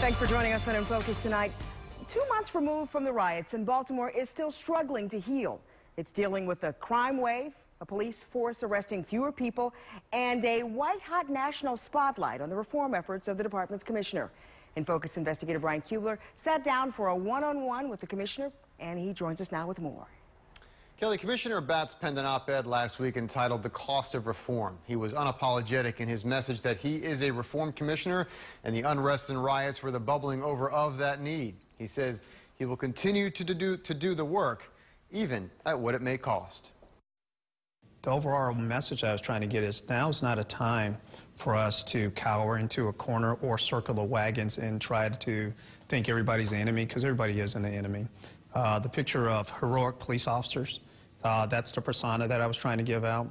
Thanks for joining us on In Focus tonight. 2 months removed from the riots, and Baltimore is still struggling to heal. It's dealing with a crime wave, a police force arresting fewer people, and a white-hot national spotlight on the reform efforts of the department's commissioner. In Focus investigator Brian Kubler sat down for a one-on-one with the commissioner, and he joins us now with more. Kelly, Commissioner Batts penned an op-ed last week entitled "The Cost of Reform." He was unapologetic in his message that he is a reform commissioner, and the unrest and riots were the bubbling over of that need. He says he will continue to do the work, even at what it may cost. The overall message I was trying to get is now's not a time for us to cower into a corner or circle the wagons and try to think everybody's the enemy, because everybody isn't the enemy. The picture of heroic police officers, that's the persona that I was trying to give out.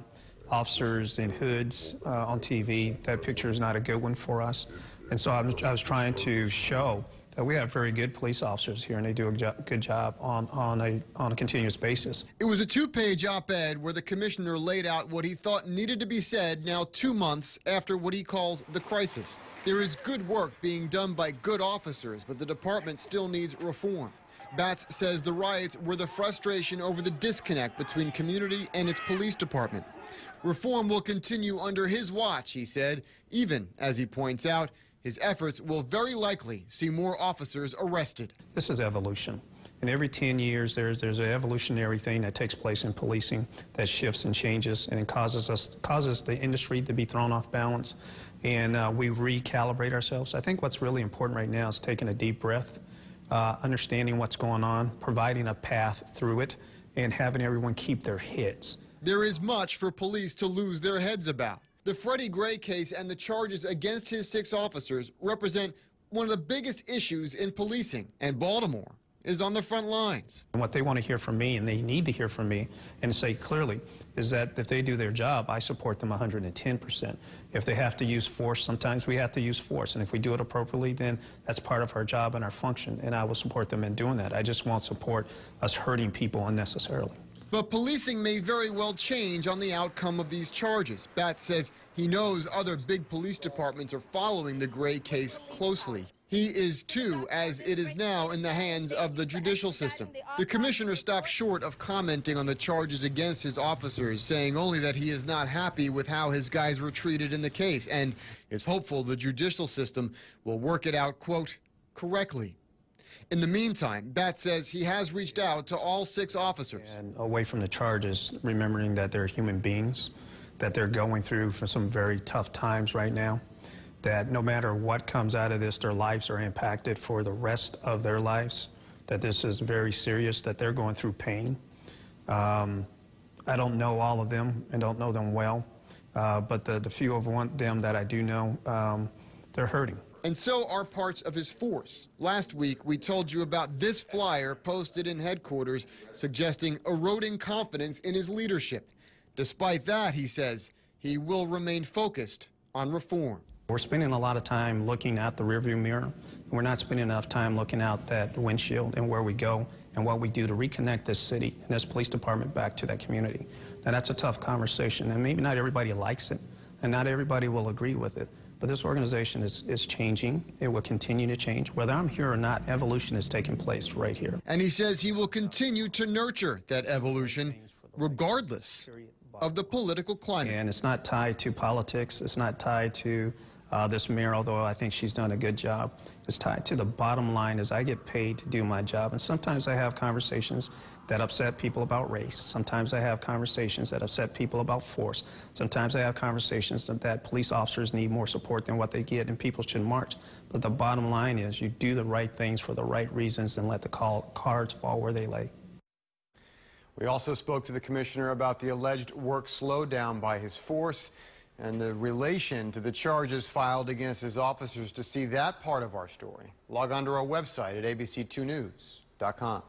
Officers in hoods on TV, that picture is not a good one for us. And so I was trying to show that we have very good police officers here, and they do a good job on a continuous basis. It was a 2-page op-ed where the commissioner laid out what he thought needed to be said now 2 months after what he calls the crisis. There is good work being done by good officers, but the department still needs reform. Batts says the riots were the frustration over the disconnect between community and its police department. Reform will continue under his watch, he said, even, as he points out, his efforts will very likely see more officers arrested. This is evolution. And every 10 years, there's an evolutionary thing that takes place in policing that shifts and changes, and it causes the industry to be thrown off balance, and we recalibrate ourselves. I think what's really important right now is taking a deep breath, understanding what's going on, providing a path through it, and having everyone keep their heads. There is much for police to lose their heads about. The Freddie Gray case and the charges against his 6 officers represent one of the biggest issues in policing, and Baltimore is on the front lines. And what they want to hear from me, and they need to hear from me, and say clearly, is that if they do their job, I support them 110%. If they have to use force, sometimes we have to use force, and if we do it appropriately, then that's part of our job and our function, and I will support them in doing that. I just won't support us hurting people unnecessarily. But policing may very well change on the outcome of these charges. Batts says he knows other big police departments are following the Gray case closely. He is too, as it is now in the hands of the judicial system. The commissioner stopped short of commenting on the charges against his officers, saying only that he is not happy with how his guys were treated in the case and is hopeful the judicial system will work it out, quote, correctly. In the meantime, Batts says he has reached out to all 6 officers. And away from the charges, remembering that they're human beings, that they're going through for some very tough times right now, that no matter what comes out of this, their lives are impacted for the rest of their lives, that this is very serious, that they're going through pain. I don't know all of them and don't know them well, but the few of them that I do know, they're hurting. And so are parts of his force. Last week, we told you about this flyer posted in headquarters suggesting eroding confidence in his leadership. Despite that, he says, he will remain focused on reform. We're spending a lot of time looking at the rearview mirror. We're not spending enough time looking out that windshield and where we go and what we do to reconnect this city and this police department back to that community. Now, that's a tough conversation, and maybe not everybody likes it, and not everybody will agree with it. But this organization is changing. It will continue to change. Whether I'm here or not, evolution is taking place right here. And he says he will continue to nurture that evolution regardless of the political climate. And it's not tied to politics. It's not tied to this mayor, although I think she's done a good job. It's tied to the bottom line is I get paid to do my job. And sometimes I have conversations that upset people about race. Sometimes I have conversations that upset people about force. Sometimes I have conversations that police officers need more support than what they get and people should march. But the bottom line is you do the right things for the right reasons and let the cards fall where they lay. We also spoke to the commissioner about the alleged work slowdown by his force and the relation to the charges filed against his officers. To see that part of our story, log on to our website at ABC2news.com.